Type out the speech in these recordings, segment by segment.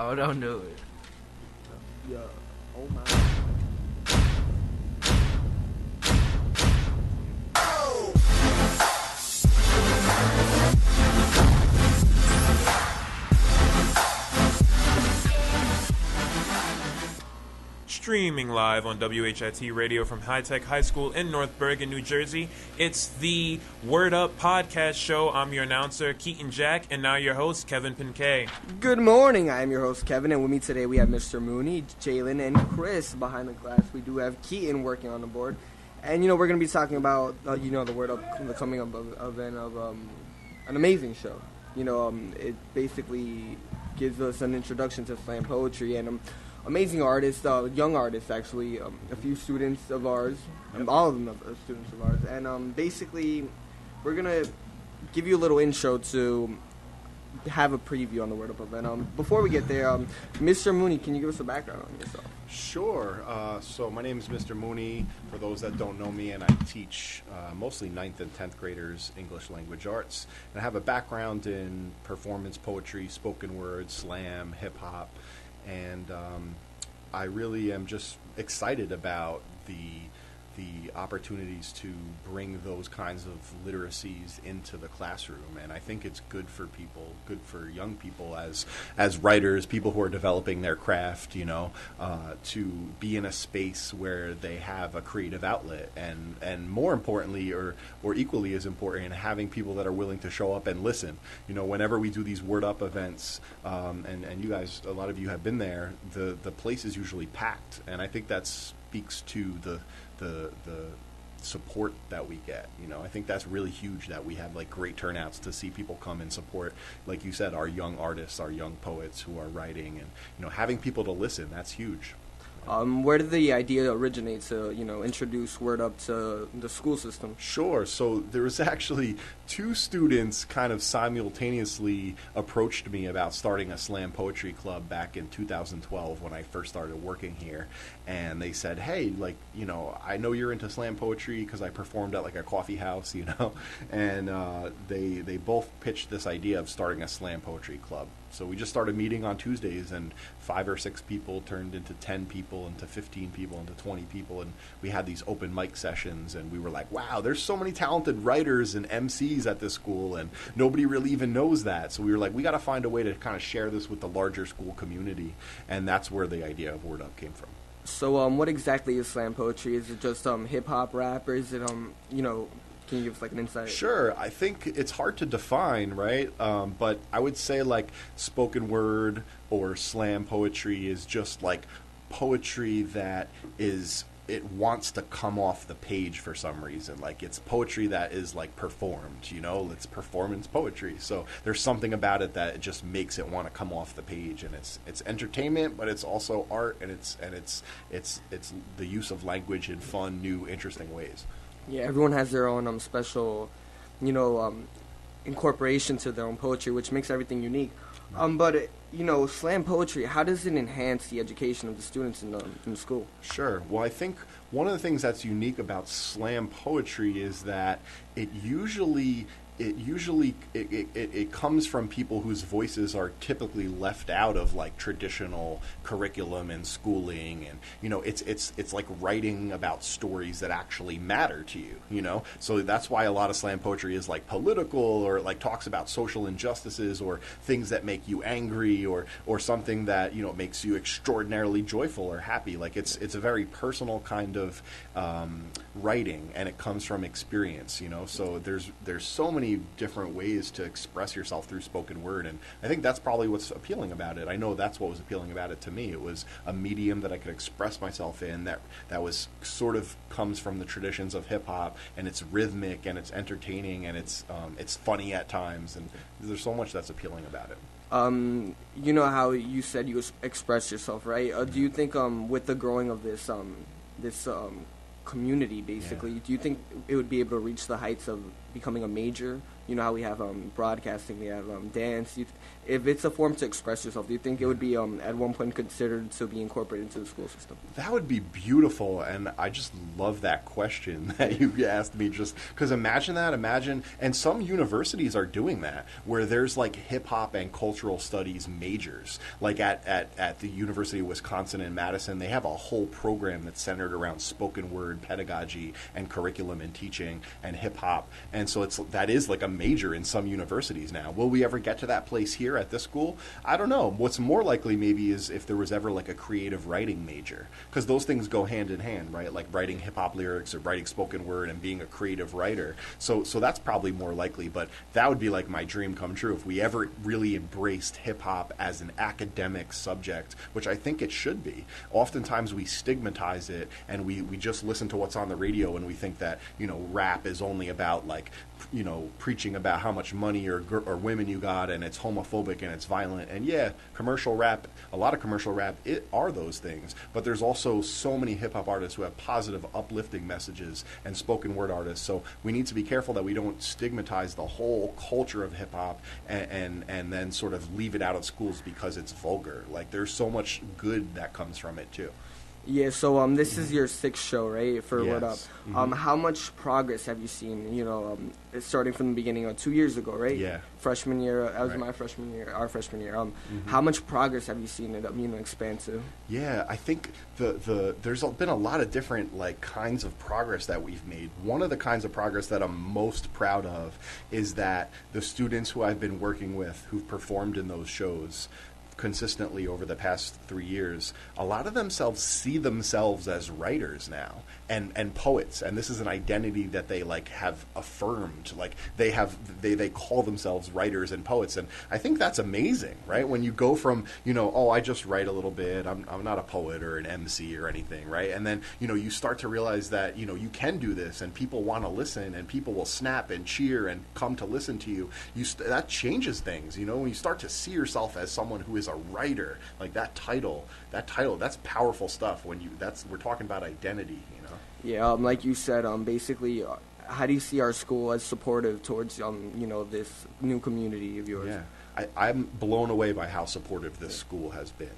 Oh, don't do it. Yeah. Oh my. Streaming live on WHIT Radio from High Tech High School in North Bergen, New Jersey. It's the Word Up podcast show. I'm your announcer, Keaton Jack, and now your host, Kevin Pinkay. Good morning. I am your host, Kevin, and with me today we have Mr. Mooney, Jalen, and Chris behind the glass. We do have Keaton working on the board. And, we're going to be talking about, the Word Up, the coming up event of an amazing show. It basically gives us an introduction to slam poetry and amazing artists, young artists actually, a few students of ours, all of them are students of ours, and basically we're going to give you a little intro to have a preview on the Word Up event. Before we get there, Mr. Mooney, can you give us a background on yourself? Sure. So my name is Mr. Mooney, for those that don't know me, and I teach mostly 9th and 10th graders English language arts. And I have a background in performance poetry, spoken word, slam, hip-hop, and I really am just excited about the opportunities to bring those kinds of literacies into the classroom, and I think it's good for people, good for young people as writers, people who are developing their craft, to be in a space where they have a creative outlet, and more importantly, or equally as important, having people that are willing to show up and listen. Whenever we do these Word Up events, and you guys, a lot of you have been there, the place is usually packed, and I think that speaks to the support that we get. I think that's really huge, that we have great turnouts to see people come and support, like you said, our young artists, our young poets who are writing, and having people to listen, that's huge. Where did the idea originate to, introduce Word Up to the school system? Sure. So there was actually two students kind of simultaneously approached me about starting a slam poetry club back in 2012 when I first started working here. And they said, hey, I know you're into slam poetry because I performed at a coffee house, and they both pitched this idea of starting a slam poetry club. So we just started meeting on Tuesdays, and 5 or 6 people turned into 10 people, into 15 people, into 20 people, and we had these open mic sessions, and we were like, wow, there's so many talented writers and MCs at this school, and nobody really even knows that. So we were like, we got to find a way to kind of share this with the larger school community, and that's where the idea of Word Up came from. So what exactly is slam poetry? Is it just hip-hop rap, or is it, can you give us an insight? Sure. I think it's hard to define, right? But I would say spoken word or slam poetry is just poetry that it wants to come off the page for some reason. It's poetry that is performed, it's performance poetry. So there's something about it that it just makes it want to come off the page, and it's entertainment, but it's also art, and it's the use of language in fun, new, interesting ways. Yeah, everyone has their own special, incorporation to their own poetry, which makes everything unique. But slam poetry, how does it enhance the education of the students in the school? Sure. Well, I think one of the things that's unique about slam poetry is that it usually comes from people whose voices are typically left out of traditional curriculum and schooling, and it's like writing about stories that actually matter to you, so that's why a lot of slam poetry is political, or talks about social injustices, or things that make you angry, or something that makes you extraordinarily joyful or happy. It's a very personal kind of writing, and it comes from experience, so there's so many different ways to express yourself through spoken word, and I think that's probably what's appealing about it. I know that's what was appealing about it to me. It was a medium that I could express myself in that was sort of comes from the traditions of hip hop, and it's rhythmic, and it's entertaining, and it's funny at times, and there's so much that's appealing about it. How you said you express yourself, right? Do you think with the growing of this community, basically, do you think it would be able to reach the heights of becoming a major? How we have broadcasting, we have dance. if it's a form to express yourself, do you think it would be at one point considered to be incorporated into the school system? That would be beautiful, and I just love that question that you asked me. Just because imagine, and some universities are doing that, where there's like hip hop and cultural studies majors. Like at the University of Wisconsin in Madison, they have a whole program that's centered around spoken word pedagogy and curriculum and teaching and hip hop, and so that is like a major in some universities now. Will we ever get to that place here at this school? I don't know. What's more likely maybe is if there was ever like a creative writing major, because those things go hand in hand, right? Like writing hip hop lyrics or writing spoken word and being a creative writer. So that's probably more likely, but that would be like my dream come true if we ever really embraced hip hop as an academic subject, which I think it should be. Oftentimes we stigmatize it and we just listen to what's on the radio and we think that, rap is only about like, preaching about how much money or women you got, and it's homophobic and it's violent. And yeah, commercial rap, a lot of commercial rap, it are those things. But there's also so many hip hop artists who have positive, uplifting messages, and spoken word artists. So we need to be careful that we don't stigmatize the whole culture of hip hop and then sort of leave it out of schools because it's vulgar. Like there's so much good that comes from it too. Yeah, so this is your 6th show, right, for Yes. Word Up. Mhm. How much progress have you seen, starting from the beginning, 2 years ago, right? Yeah. Freshman year, that was Right. my freshman year, our freshman year. How much progress have you seen it, expand to? Yeah, I think there's been a lot of different like kinds of progress that we've made. One of the kinds of progress that I'm most proud of is that the students who I've been working with who've performed in those shows consistently over the past 3 years, a lot of themselves see themselves as writers now and poets, and this is an identity that they like have affirmed. Like they call themselves writers and poets, and I think that's amazing, right? When you go from I just write a little bit, I'm not a poet or an MC or anything, right? And then you start to realize that you can do this, and people want to listen, and people will snap and cheer and come to listen to you. That changes things, when you start to see yourself as someone who is a writer, like that title, that's powerful stuff. We're talking about identity, Yeah, like you said, basically, how do you see our school as supportive towards, this new community of yours? Yeah. I'm blown away by how supportive this school has been.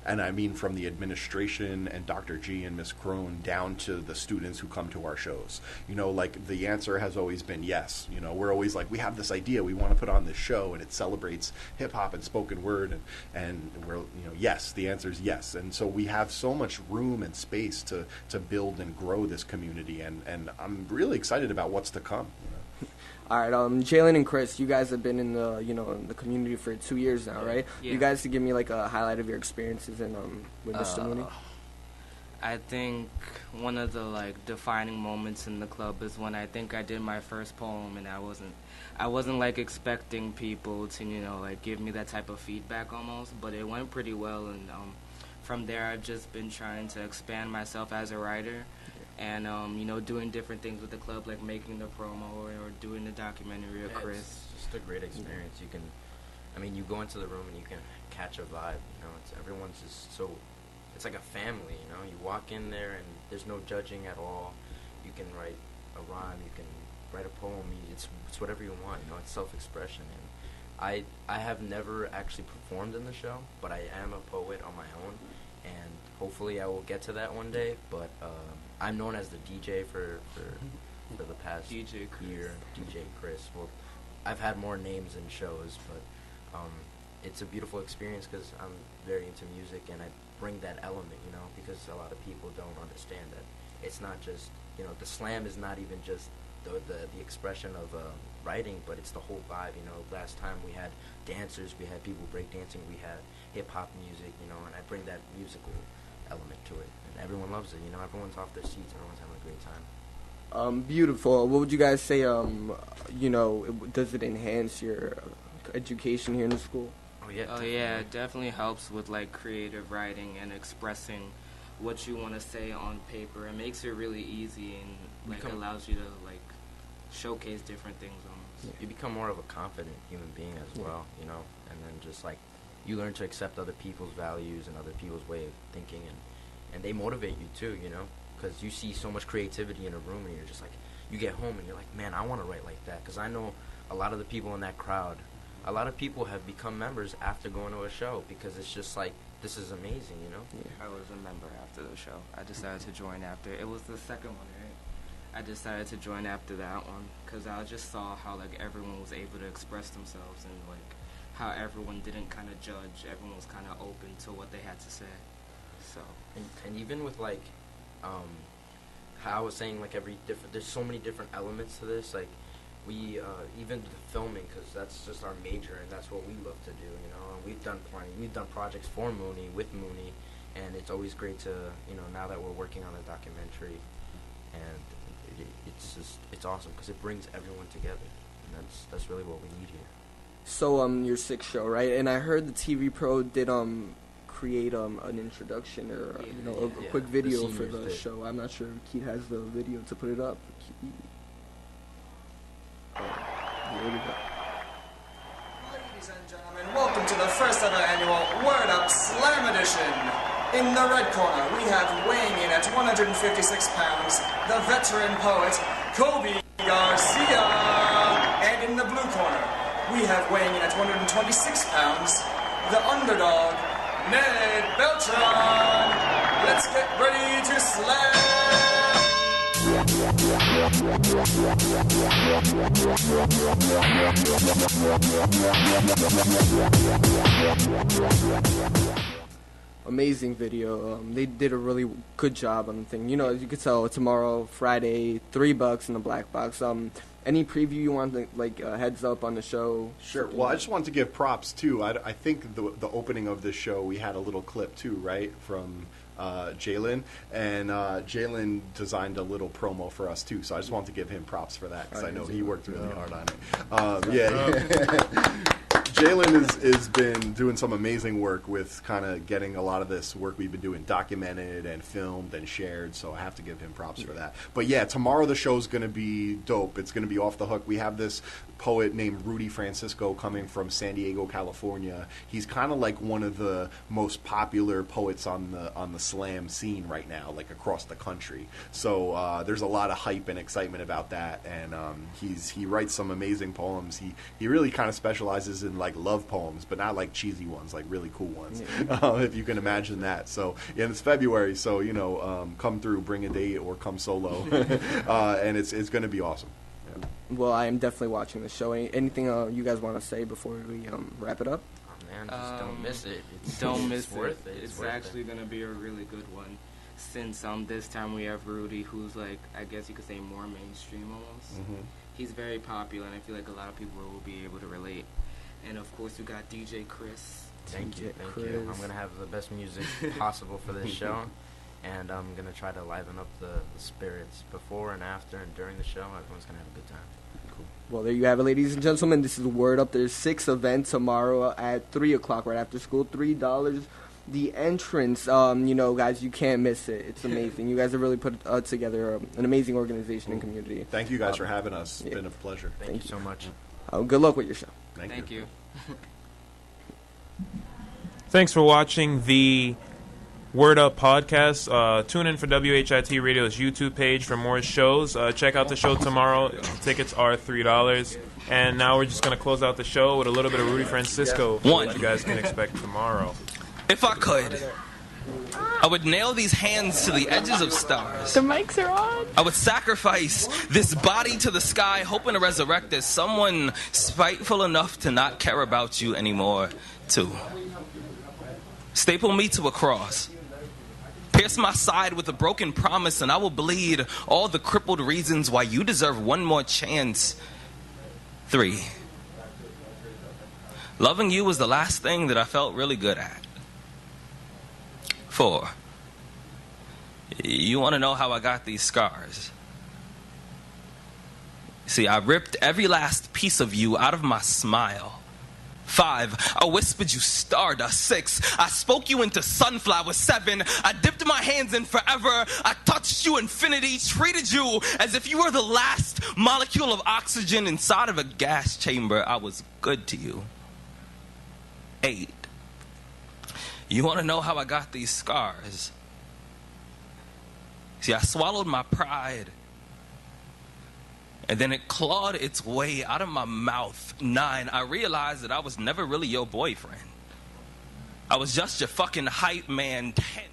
And I mean from the administration and Dr. G and Ms. Crone down to the students who come to our shows. Like the answer has always been yes. We're always like, we have this idea, we want to put on this show, and it celebrates hip hop and spoken word, and we're, yes, the answer is yes. And so we have so much room and space to build and grow this community, and I'm really excited about what's to come. All right, Jalen and Chris, you guys have been in the in the community for 2 years now, right? Yeah. You guys could give me like a highlight of your experiences in with Mr. Mooney. I think one of the defining moments in the club is when I think I did my first poem, and I wasn't like expecting people to give me that type of feedback almost, but it went pretty well, and from there I've just been trying to expand myself as a writer. And, doing different things with the club, like making the promo or doing the documentary of Chris. It's just a great experience. You go into the room and you can catch a vibe, everyone's just so, it's like a family, You walk in there and there's no judging at all. You can write a rhyme, you can write a poem, it's whatever you want, it's self-expression. And I have never actually performed in the show, but I am a poet on my own, and hopefully I will get to that one day, but, I'm known as the DJ for the past DJ Chris. year, DJ Chris. Well, I've had more names and shows, but it's a beautiful experience because I'm very into music and I bring that element, because a lot of people don't understand that it's not just, the slam is not even just the expression of writing, but it's the whole vibe. Last time we had dancers, we had people breakdancing, we had hip hop music, and I bring that musical element to it. Everyone loves it, everyone's off their seats, everyone's having a great time. Beautiful. What would you guys say, does it enhance your education here in the school? Oh yeah, It definitely helps with creative writing and expressing what you want to say on paper. It makes it really easy and allows you to showcase different things almost. You become more of a confident human being as well, and then just you learn to accept other people's values and other people's way of thinking, and they motivate you too, because you see so much creativity in a room, and you're just you get home and you're like, man, I want to write like that, because I know a lot of the people in that crowd, a lot of people have become members after going to a show because it's just like, this is amazing, you know? I was a member after the show. I decided to join after. It was the second one, right? I decided to join after that one because I just saw how like everyone was able to express themselves and like how everyone didn't kind of judge. Everyone was kind of open to what they had to say. So And even with like, how I was saying, like there's so many different elements to this. Like we even the filming, because that's just our major and that's what we love to do, you know. And we've done projects for Mooney with Mooney, and it's always great to, you know, now that we're working on a documentary, and it's awesome because it brings everyone together, and that's really what we need here. So your sixth show, right? And I heard the TV Pro did create an introduction or a quick video for the show. I'm not sure if Keith has the video to put it up. Here we go. Ladies and gentlemen, welcome to the first ever annual Word Up Slam Edition. In the red corner, we have weighing in at 156 pounds, the veteran poet, Kobe Garcia. And in the blue corner, we have weighing in at 126 pounds, the underdog, Ned Beltran. Let's get ready to slam! Amazing video. They did a really good job on the thing. You know, as you could tell, tomorrow, Friday, $3 in the black box. Any preview you want, heads up on the show? Sure. Well, I just wanted to give props too. I think the opening of the show, we had a little clip too, right, from Jalen, and Jalen designed a little promo for us too. So I just wanted to give him props for that because I know he worked really hard on it. Yeah. Jalen has been doing some amazing work with kind of getting a lot of this work we've been doing documented and filmed and shared, so I have to give him props for that. But yeah, tomorrow the show's going to be dope. It's going to be off the hook. We have this poet named Rudy Francisco coming from San Diego, California. He's kind of like one of the most popular poets on the slam scene right now, like across the country. So there's a lot of hype and excitement about that, and he writes some amazing poems. He really kind of specializes in like love poems, but not like cheesy ones, like really cool ones, if you can imagine that. So yeah, it's February, so you know, come through, bring a date or come solo, and it's going to be awesome. Yeah. Well, I am definitely watching the show. Anything you guys want to say before we wrap it up? Oh, man, just don't miss it. Don't miss it's worth it. It's actually going to be a really good one. Since this time we have Rudy, who's like, I guess you could say more mainstream almost. Mm-hmm. He's very popular, and I feel like a lot of people will be able to relate. And of course, we got DJ Chris. Thank you. I'm going to have the best music possible for this show. And I'm going to try to liven up the spirits before and after and during the show. Everyone's going to have a good time. Cool. Well, there you have it, ladies and gentlemen. This is Word Up. There's 6 events tomorrow at 3 o'clock right after school. $3 the entrance. You know, guys, you can't miss it. It's amazing. You guys have really put together an amazing organization and community. Thank you guys for having us. It's been a pleasure. Thank you so much. Good luck with your show. Thank you. Thanks for watching the Word Up podcast. Tune in for WHIT Radio's YouTube page for more shows. Check out the show tomorrow. Tickets are $3. And now we're just going to close out the show with a little bit of Rudy Francisco for what you guys can expect tomorrow. If I could, I would nail these hands to the edges of stars. The mics are on. I would sacrifice this body to the sky, hoping to resurrect as someone spiteful enough to not care about you anymore, too. Staple me to a cross. Pierce my side with a broken promise, and I will bleed all the crippled reasons why you deserve one more chance. 3. Loving you was the last thing that I felt really good at. 4. You want to know how I got these scars? See, I ripped every last piece of you out of my smile. 5. I whispered you stardust. 6. I spoke you into sunflower. 7. I dipped my hands in forever. I touched you infinity, treated you as if you were the last molecule of oxygen inside of a gas chamber. I was good to you. 8. You want to know how I got these scars? See, I swallowed my pride And then it clawed its way out of my mouth. 9, I realized that I was never really your boyfriend. I was just your fucking hype man. 10,